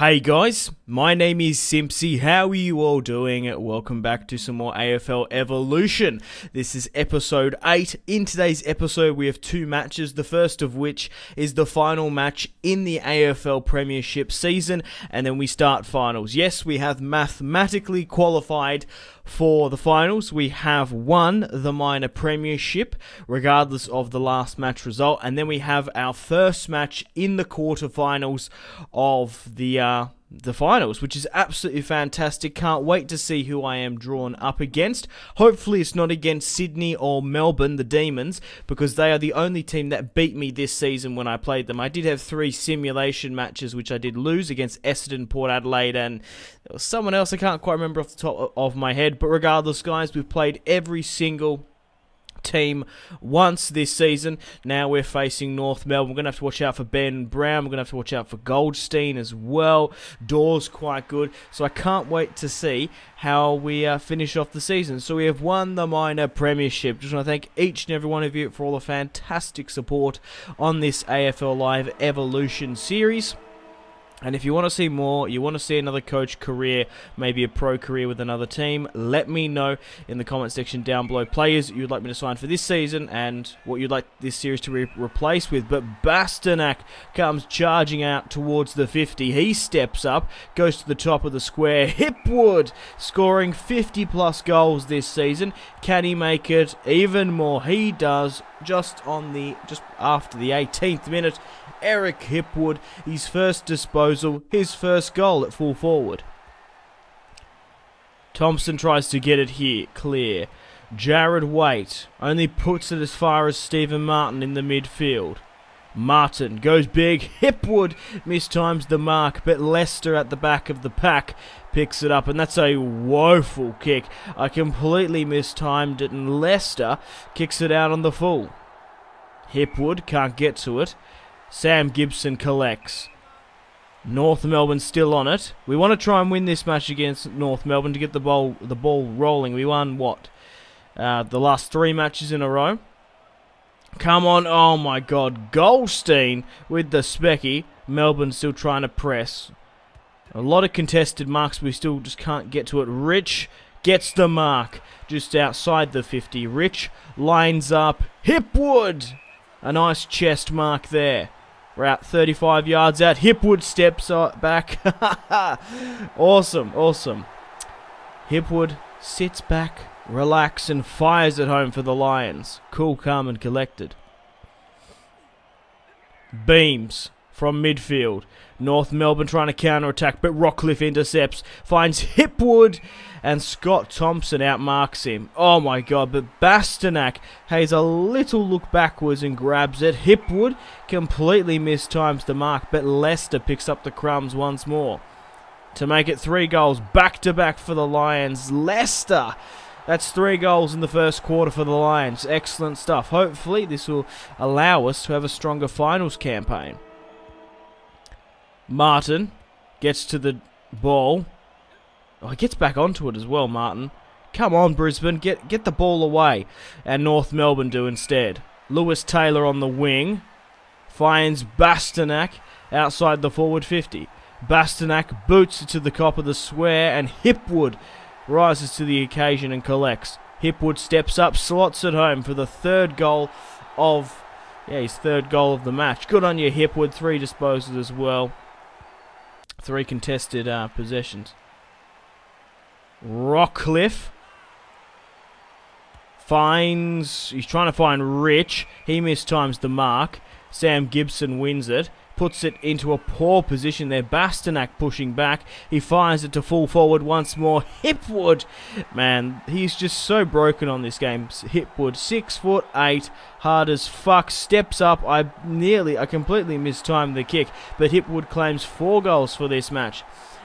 Hey guys, my name is Simpzy. How are you all doing? Welcome back to some more AFL Evolution. This is episode 8. In today's episode we have two matches, the first of which is the final match in the AFL Premiership season, and then we start finals. Yes, we have mathematically qualified for the finals. We have won the minor premiership regardless of the last match result, and then we have our first match in the quarterfinals of the finals, which is absolutely fantastic. Can't wait to see who I am drawn up against. Hopefully it's not against Sydney or Melbourne, the Demons, because they are the only team that beat me this season when I played them. I did have 3 simulation matches which I did lose against Essendon, Port Adelaide, and there was someone else I can't quite remember off the top of my head. But regardless, guys, we've played every single team once this season. Now we're facing North Melbourne. We're going to have to watch out for Ben Brown. We're going to have to watch out for Goldstein as well. Dawes quite good. So I can't wait to see how we finish off the season. So we have won the minor premiership. Just want to thank each and every one of you for all the fantastic support on this AFL Live Evolution series. And if you want to see more, you want to see another coach career, maybe a pro career with another team, let me know in the comment section down below players you'd like me to sign for this season and what you'd like this series to replace with. But Bastanak comes charging out towards the 50. He steps up, goes to the top of the square. Hipwood scoring 50 plus goals this season. Can he make it even more? He does, just after the 18th minute. Eric Hipwood, his first disposal, his first goal at full forward. Thompson tries to get it here, clear. Jared Waite only puts it as far as Stephen Martin in the midfield. Martin goes big. Hipwood mistimes the mark, but Leicester at the back of the pack picks it up, and that's a woeful kick. I completely mistimed it, and Leicester kicks it out on the full. Hipwood can't get to it. Sam Gibson collects. North Melbourne still on it. We want to try and win this match against North Melbourne to get the ball rolling. We won, what? The last 3 matches in a row. Come on. Oh, my God. Goldstein with the specky. Melbourne still trying to press. A lot of contested marks, but we still just can't get to it. Rich gets the mark just outside the 50. Rich lines up. Hipwood. A nice chest mark there. We're out 35 yards out. Hipwood steps back. Awesome, awesome. Hipwood sits back, relax, and fires it home for the Lions. Cool, calm, and collected. Beams from midfield. North Melbourne trying to counter-attack, but Rockcliffe intercepts. Finds Hipwood, and Scott Thompson outmarks him. Oh my God, but Bastanak has a little look backwards and grabs it. Hipwood completely mistimes the mark, but Leicester picks up the crumbs once more to make it 3 goals back-to-back for the Lions. Leicester! That's 3 goals in the first quarter for the Lions. Excellent stuff. Hopefully this will allow us to have a stronger finals campaign. Martin gets to the ball. Oh, he gets back onto it as well, Martin. Come on, Brisbane. Get the ball away. And North Melbourne do instead. Lewis Taylor on the wing. Finds Bastanak outside the forward 50. Bastanak boots it to the top of the square, and Hipwood rises to the occasion and collects. Hipwood steps up, slots it home for the third goal of... his third goal of the match. Good on you, Hipwood. 3 disposals as well. 3 contested possessions. Rockcliffe he's trying to find Rich. He mistimes the mark. Sam Gibson wins it. Puts it into a poor position there. Bastanak pushing back. He fires it to full forward once more. Hipwood, man, he's just so broken on this game. Hipwood, 6'8", hard as fuck, steps up. I completely mistimed the kick, but Hipwood claims 4 goals for this match.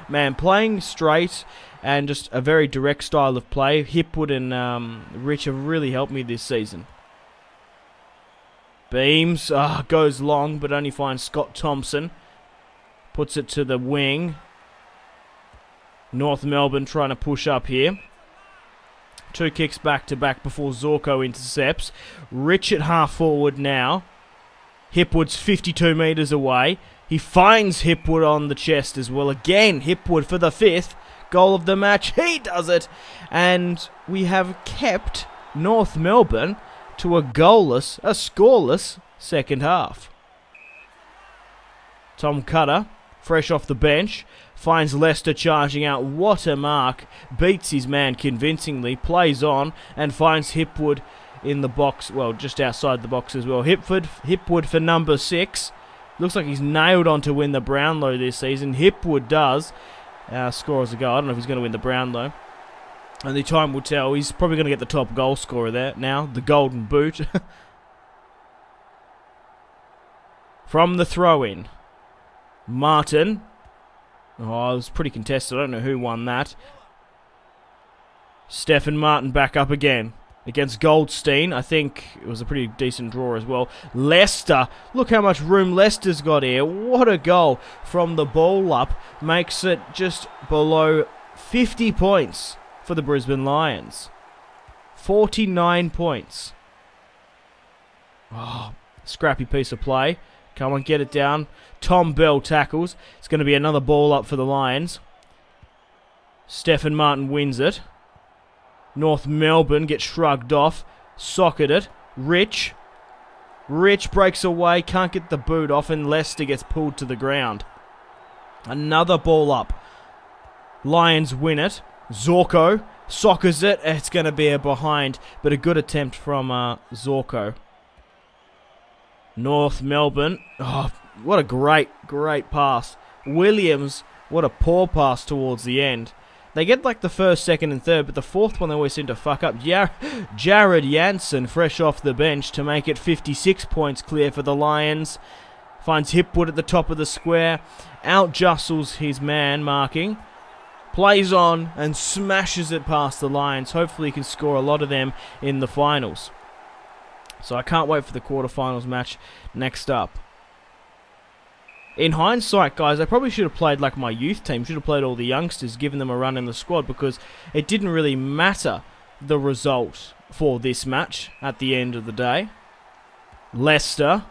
Man, playing straight and just a very direct style of play. Hipwood and Rich have really helped me this season. Beams, goes long, but only finds Scott Thompson. Puts it to the wing. North Melbourne trying to push up here. 2 kicks back to back before Zorko intercepts. Rich at half forward now. Hipwood's 52 metres away. He finds Hipwood on the chest as well. Again, Hipwood for the 5th goal of the match. He does it. And we have kept North Melbourne to a scoreless second half. Tom Cutter, fresh off the bench, finds Leicester charging out. What a mark. Beats his man convincingly, plays on, and finds Hipwood in the box, well, just outside the box as well. Hipwood for number 6. Looks like he's nailed on to win the Brownlow this season. Hipwood does. Scores a goal. I don't know if he's going to win the Brownlow. Only time will tell. He's probably going to get the top goal scorer there now. The golden boot. From the throw-in. Martin. Oh, it was pretty contested. I don't know who won that. Stephen Martin back up again. Against Goldstein. I think it was a pretty decent draw as well. Leicester. Look how much room Leicester's got here. What a goal from the ball up. Makes it just below 50 points for the Brisbane Lions. 49 points. Oh, scrappy piece of play. Come on, get it down. Tom Bell tackles. It's going to be another ball up for the Lions. Stephen Martin wins it. North Melbourne gets shrugged off. Socket it. Rich breaks away. Can't get the boot off, and Leicester gets pulled to the ground. Another ball up. Lions win it. Zorko soccers it. It's going to be a behind, but a good attempt from Zorko. North Melbourne. Oh, what a great pass. Williams, what a poor pass towards the end. They get like the first, second and third, but the fourth one they always seem to fuck up. Jared Jansen, fresh off the bench to make it 56 points clear for the Lions. Finds Hipwood at the top of the square. Out-justles his man marking. Plays on and smashes it past the Lions. Hopefully he can score a lot of them in the finals. So I can't wait for the quarterfinals match next up. In hindsight, guys, I probably should have played like my youth team. Should have played all the youngsters, given them a run in the squad, because it didn't really matter the result for this match at the end of the day. Leicester.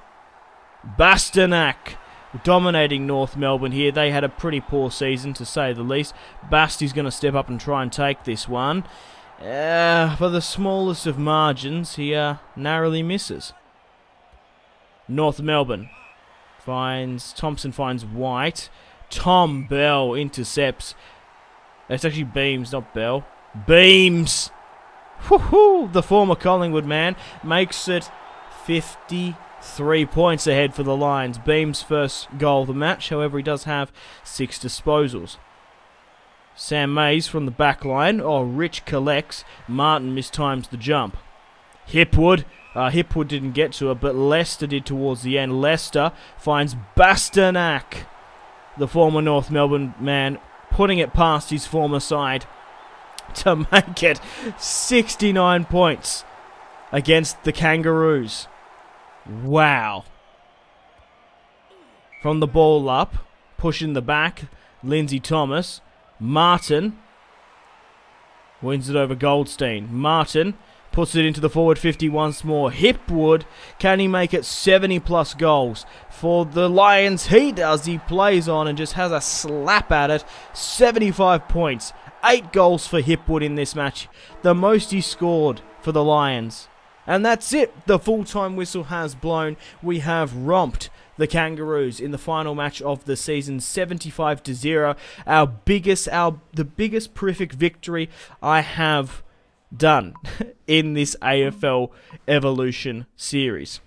Bastanak dominating North Melbourne here. They had a pretty poor season, to say the least. Basty's going to step up and try and take this one. For the smallest of margins, he narrowly misses. North Melbourne. Thompson finds White. Tom Bell intercepts. It's actually Beams, not Bell. Beams! Woohoo! The former Collingwood man makes it 53 points ahead for the Lions. Beams' first goal of the match. However, he does have 6 disposals. Sam Mays from the back line. Oh, Rich collects. Martin mistimes the jump. Hipwood. Hipwood didn't get to it, but Leicester did towards the end. Leicester finds Bastanak, the former North Melbourne man, putting it past his former side to make it 69 points against the Kangaroos. Wow. From the ball up, pushing the back, Lindsay Thomas. Martin wins it over Goldstein. Martin puts it into the forward 50 once more. Hipwood, can he make it 70 plus goals? For the Lions, he does. He plays on and just has a slap at it. 75 points. 8 goals for Hipwood in this match. The most he scored for the Lions. And that's it. The full-time whistle has blown. We have romped the Kangaroos in the final match of the season, 75-0. The biggest prolific victory I have done in this AFL Evolution series.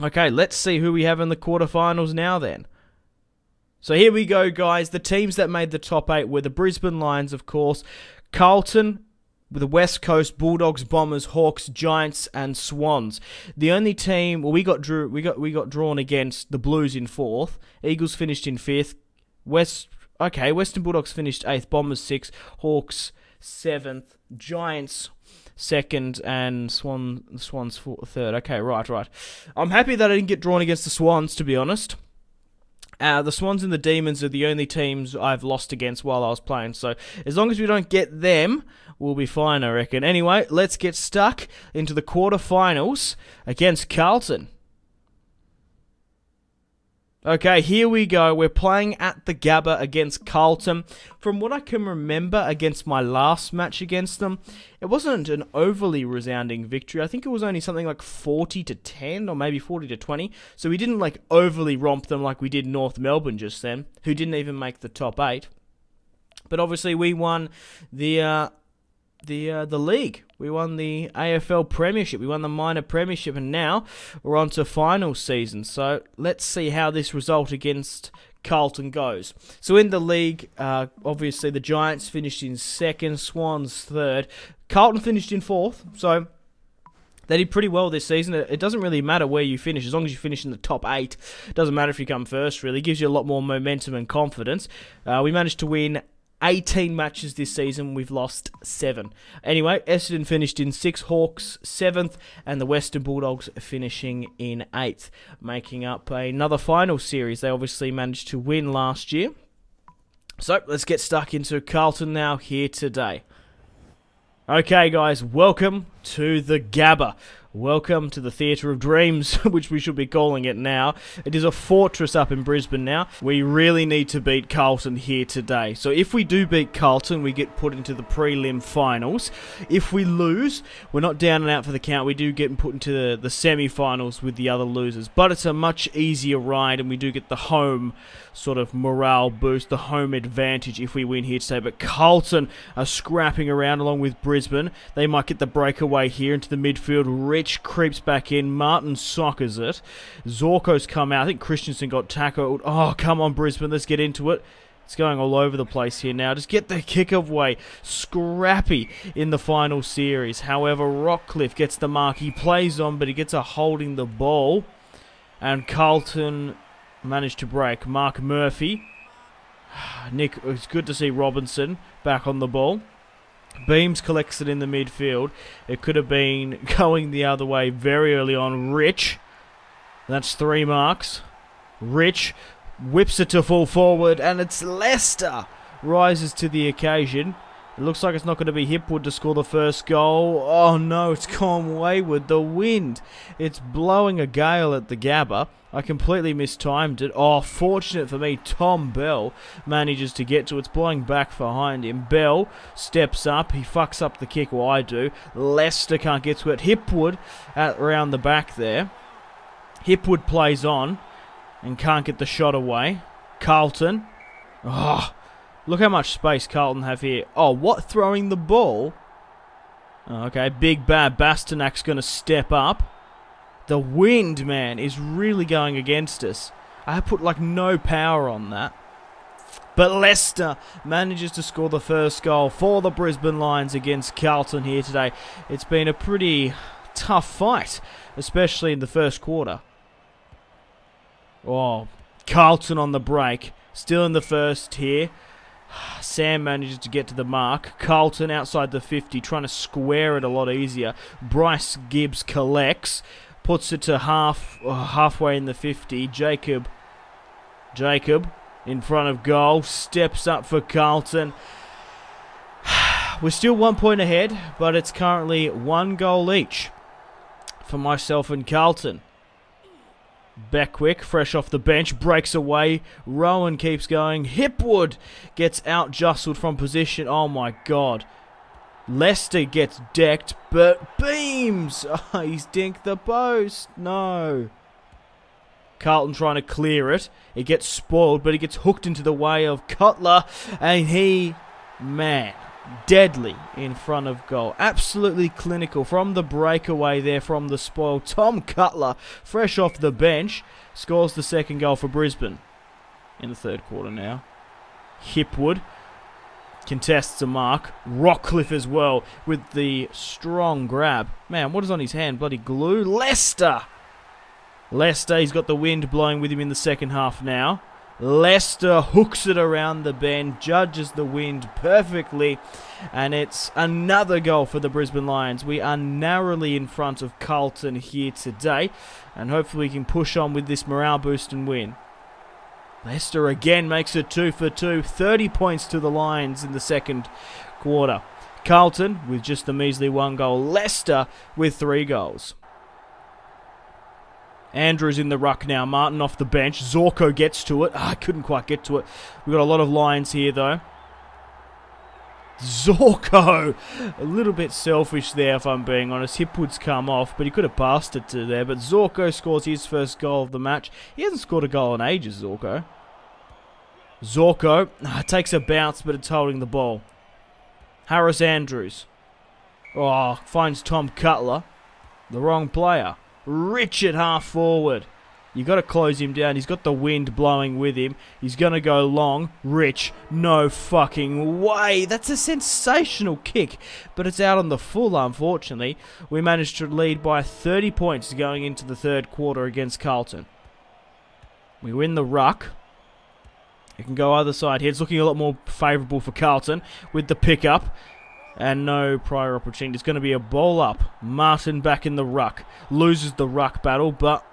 Okay, let's see who we have in the quarterfinals now then. So here we go, guys. The teams that made the top 8 were the Brisbane Lions, of course, Carlton, with the West Coast, Bulldogs, Bombers, Hawks, Giants, and Swans. The only team, well, we got drawn against the Blues in 4th. Eagles finished in 5th. Western Bulldogs finished 8th. Bombers 6th. Hawks 7th. Giants 2nd, and Swans 3rd. Okay, right. I'm happy that I didn't get drawn against the Swans, to be honest. The Swans and the Demons are the only teams I've lost against while I was playing, so as long as we don't get them, we'll be fine, I reckon. Anyway, let's get stuck into the quarterfinals against Carlton. Okay, here we go. We're playing at the Gabba against Carlton. From what I can remember against my last match against them, it wasn't an overly resounding victory. I think it was only something like 40-10 or maybe 40-20. So we didn't like overly romp them like we did North Melbourne just then, who didn't even make the top 8. But obviously we won the league. We won the AFL Premiership. We won the minor Premiership, and now we're on to final season. So let's see how this result against Carlton goes. So in the league, obviously the Giants finished in 2nd, Swans 3rd. Carlton finished in 4th, so they did pretty well this season. It doesn't really matter where you finish, as long as you finish in the top 8. It doesn't matter if you come first, really. It gives you a lot more momentum and confidence. We managed to win 18 matches this season. We've lost 7. Anyway, Essendon finished in 6th, Hawks 7th, and the Western Bulldogs finishing in 8th, making up another final series. They obviously managed to win last year. So, let's get stuck into Carlton now here today. Okay, guys, welcome to the Gabba. Welcome to the Theatre of Dreams, which we should be calling it now. It is a fortress up in Brisbane now. We really need to beat Carlton here today. So if we do beat Carlton, we get put into the prelim finals. If we lose, we're not down and out for the count. We do get put into the semi-finals with the other losers. But it's a much easier ride, and we do get the home sort of morale boost, the home advantage if we win here today. But Carlton are scrapping around along with Brisbane. They might get the breakaway here into the midfield. Rich creeps back in. Martin soccers it. Zorko's come out. I think Christensen got tackled. Oh, come on, Brisbane. Let's get into it. It's going all over the place here now. Just get the kick away. Scrappy in the final series. However, Rockcliffe gets the mark. He plays on, but he gets a holding the ball. And Carlton managed to break. Mark Murphy. Nick, it's good to see Robinson back on the ball. Beams collects it in the midfield. It could have been going the other way very early on. Rich. That's 3 marks. Rich whips it to full forward, and it's Leicester rises to the occasion. It looks like it's not going to be Hipwood to score the first goal. Oh no, it's gone wayward. The wind. It's blowing a gale at the Gabba. I completely mistimed it. Oh, fortunate for me, Tom Bell manages to get to it. It's blowing back behind him. Bell steps up. He fucks up the kick. Well, I do. Leicester can't get to it. Hipwood around the back there. Hipwood plays on and can't get the shot away. Carlton. Oh, look how much space Carlton have here. Oh, what? Throwing the ball? Oh, okay, big bad Bastonak's going to step up. The wind, man, is really going against us. I put like no power on that. But Leicester manages to score the first goal for the Brisbane Lions against Carlton here today. It's been a pretty tough fight, especially in the first quarter. Oh, Carlton on the break. Still in the first here. Sam manages to get to the mark. Carlton outside the 50, trying to square it a lot easier. Bryce Gibbs collects. Puts it to halfway in the 50. Jacob in front of goal. Steps up for Carlton. We're still 1 point ahead, but it's currently 1 goal each for myself and Carlton. Beckwith, fresh off the bench, breaks away. Rowan keeps going. Hipwood gets out-jostled from position. Oh my god. Leicester gets decked, but Beams! Oh, he's dinked the post. No. Carlton trying to clear it. It gets spoiled, but he gets hooked into the way of Cutler. And he, man, deadly in front of goal. Absolutely clinical from the breakaway there from the spoil. Tom Cutler, fresh off the bench, scores the second goal for Brisbane in the third quarter now. Hipwood contests a mark. Rockcliffe as well with the strong grab. Man, what is on his hand? Bloody glue. Leicester! He's got the wind blowing with him in the second half now. Leicester hooks it around the bend, judges the wind perfectly, and it's another goal for the Brisbane Lions. We are narrowly in front of Carlton here today, and hopefully we can push on with this morale boost and win. Leicester again makes it 2 for 2. 30 points to the Lions in the second quarter. Carlton with just the measly 1 goal. Leicester with 3 goals. Andrews in the ruck now. Martin off the bench. Zorko gets to it. I couldn't quite get to it. We've got a lot of lines here, though. Zorko! A little bit selfish there, if I'm being honest. Hipwood's come off, but he could have passed it to there. But Zorko scores his first goal of the match. He hasn't scored a goal in ages, Zorko. Zorko takes a bounce, but it's holding the ball. Harris Andrews. Oh, finds Tom Cutler. The wrong player. Rich at half forward. You got to close him down. He's got the wind blowing with him. He's going to go long. Rich. No fucking way. That's a sensational kick. But it's out on the full, unfortunately. We managed to lead by 30 points going into the third quarter against Carlton. We win the ruck. It can go either side here. It's looking a lot more favourable for Carlton with the pickup. And no prior opportunity. It's going to be a ball up. Martin back in the ruck. Loses the ruck battle, but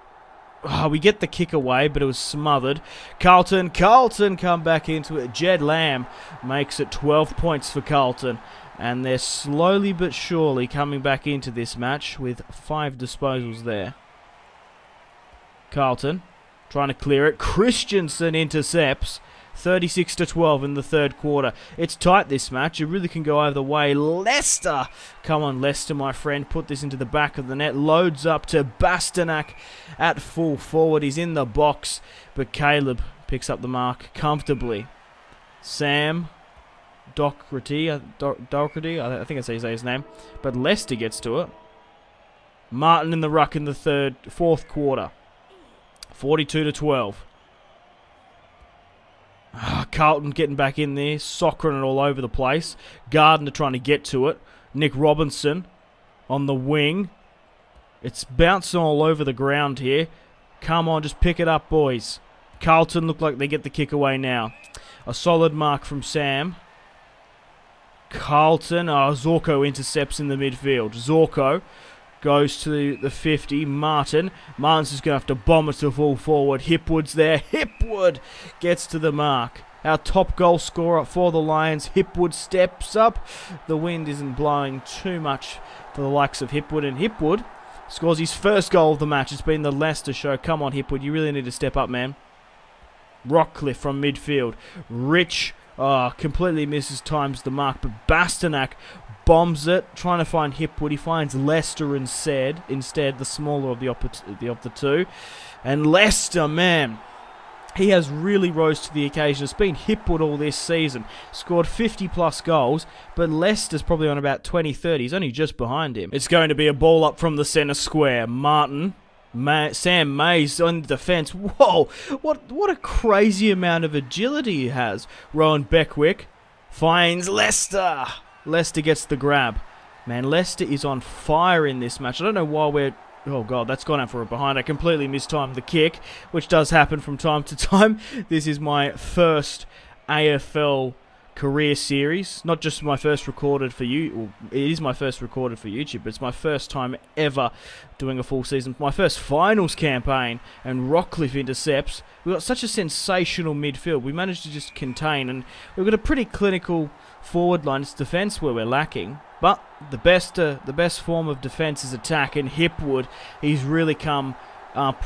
we get the kick away, but it was smothered. Carlton come back into it. Jed Lamb makes it 12 points for Carlton. And they're slowly but surely coming back into this match with 5 disposals there. Carlton trying to clear it. Christensen intercepts. 36-12 in the third quarter. It's tight, this match. It really can go either way. Leicester. Come on, Leicester, my friend. Put this into the back of the net. Loads up to Bastanak at full forward. He's in the box, but Caleb picks up the mark comfortably. Sam Doherty, I think that's how you say his name. But Leicester gets to it. Martin in the ruck in the fourth quarter. 42-12. Carlton getting back in there, soccering it all over the place. Gardner trying to get to it. Nick Robinson on the wing. It's bouncing all over the ground here. Come on, just pick it up, boys. Carlton look like they get the kick away now. A solid mark from Sam. Carlton. Zorko intercepts in the midfield. Zorko goes to the 50. Martin's just going to have to bomb it to full forward. Hipwood's there. Hipwood gets to the mark. Our top goal scorer for the Lions. Hipwood steps up. The wind isn't blowing too much for the likes of Hipwood. And Hipwood scores his first goal of the match. It's been the Leicester show. Come on, Hipwood. You really need to step up, man. Rockcliffe from midfield. Rich completely misses times the mark. But Bastanak bombs it, trying to find Hipwood. He finds Leicester instead, the smaller of the two. And Leicester, man, he has really rose to the occasion. It's been Hipwood all this season. Scored 50-plus goals, but Leicester's probably on about 20-30. He's only just behind him. It's going to be a ball up from the centre square. Martin. Sam Mays on the defence. Whoa, what a crazy amount of agility he has. Rowan Beckwith finds Leicester. Leicester gets the grab. Man, Leicester is on fire in this match. I don't know why we're... Oh, God, that's gone out for a behind. I completely mistimed the kick, which does happen from time to time. This is my first AFL career series. Not just my first recorded for you. Well, it is my first recorded for YouTube, but it's my first time ever doing a full season. My first finals campaign, and Rockcliffe intercepts. We've got such a sensational midfield. We managed to just contain, and we've got a pretty clinical forward line. It's defence where we're lacking. But the best form of defence is attack, and Hipwood, he's really come up.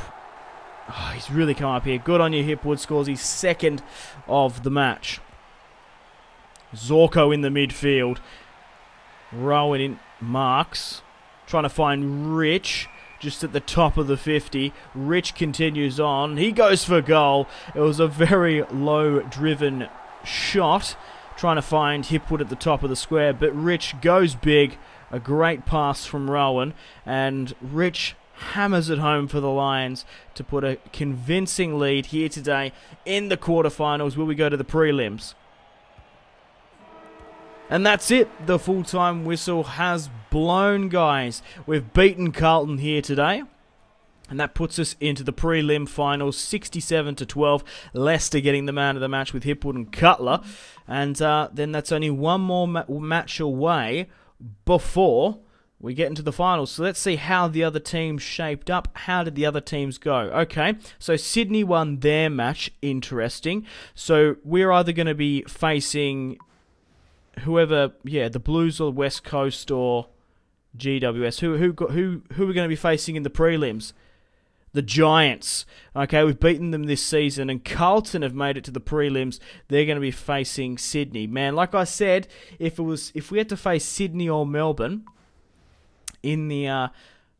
He's really come up here. Good on you, Hipwood. Scores his second of the match. Zorko in the midfield. Rowan in marks. Trying to find Rich just at the top of the 50. Rich continues on. He goes for goal. It was a very low-driven shot. Trying to find Hipwood at the top of the square, but Rich goes big. A great pass from Rowan, and Rich hammers it home for the Lions to put a convincing lead here today in the quarterfinals where we go to the prelims. And that's it. The full-time whistle has blown, guys. We've beaten Carlton here today. And that puts us into the prelim finals, 67-12. Leicester getting the man of the match with Hipwood and Cutler. And then that's only one more match away before we get into the finals. So let's see how the other teams shaped up. How did the other teams go? Okay, so Sydney won their match. Interesting. So we're either going to be facing whoever, the Blues or West Coast or GWS. Who are we going to be facing in the prelims? the Giants. Okay, we've beaten them this season, and Carlton have made it to the prelims. They're going to be facing Sydney. Man, like I said, if we had to face Sydney or Melbourne in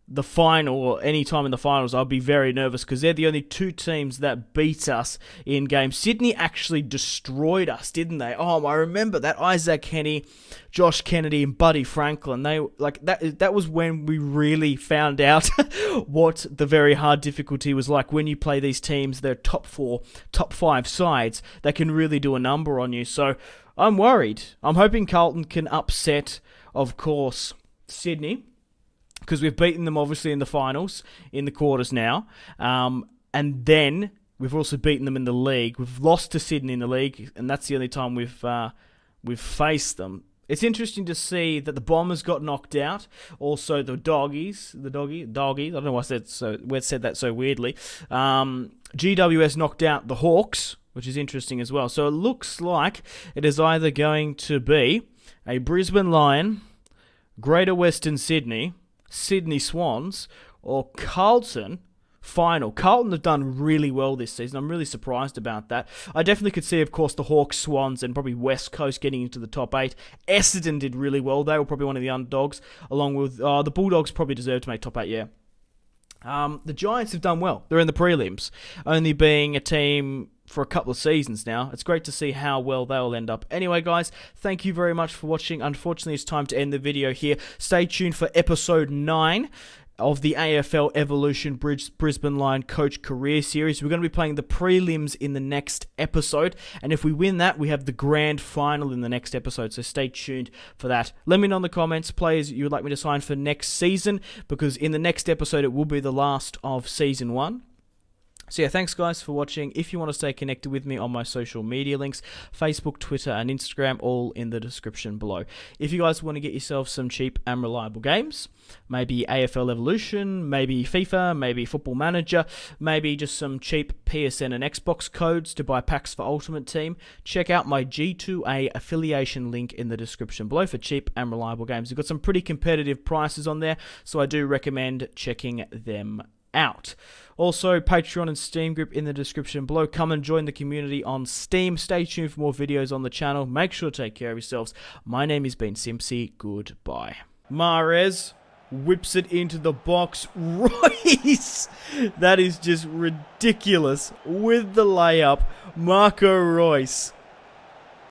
the final, or any time in the finals, I'll be very nervous, because they're the only two teams that beat us in games. Sydney actually destroyed us, didn't they? Oh, I remember that. Isaac Henny, Josh Kennedy, and Buddy Franklin. They that was when we really found out what the very hard difficulty was like. When you play these teams, they're top 4, top 5 sides, they can really do a number on you. So I'm worried. I'm hoping Carlton can upset, of course, Sydney, because we've beaten them obviously in the finals, in the quarters now, and then we've also beaten them in the league. We've lost to Sydney in the league, and that's the only time we've faced them. It's interesting to see that the Bombers got knocked out. Also, the Doggies. I don't know why I said that so weirdly. GWS knocked out the Hawks, which is interesting as well. So it looks like it is either going to be a Brisbane Lion, Greater Western Sydney, Sydney Swans, or Carlton final. Carlton have done really well this season. I'm really surprised about that. I definitely could see, of course, the Hawks, Swans, and probably West Coast getting into the top 8. Essendon did really well. They were probably one of the underdogs, along with the Bulldogs probably deserve to make top 8, yeah. The Giants have done well. They're in the prelims, only being a team for a couple of seasons now. It's great to see how well they'll end up. Anyway, guys, thank you very much for watching. Unfortunately, it's time to end the video here. Stay tuned for episode 9 of the AFL Evolution Brisbane Lion Coach Career Series. We're going to be playing the prelims in the next episode, and if we win that, we have the grand final in the next episode, so stay tuned for that. Let me know in the comments players you would like me to sign for next season, because in the next episode it will be the last of Season 1. So yeah, thanks guys for watching. If you want to stay connected with me on my social media links, Facebook, Twitter, and Instagram, all in the description below. If you guys want to get yourself some cheap and reliable games, maybe AFL Evolution, maybe FIFA, maybe Football Manager, maybe just some cheap PSN and Xbox codes to buy packs for Ultimate Team, check out my G2A affiliation link in the description below for cheap and reliable games. We've got some pretty competitive prices on there, so I do recommend checking them out. Also, Patreon and Steam group in the description below. Come and join the community on Steam. Stay tuned for more videos on the channel. Make sure to take care of yourselves. My name has been Simpzy. Goodbye. Mahrez whips it into the box. Royce! That is just ridiculous. With the layup, Marco Royce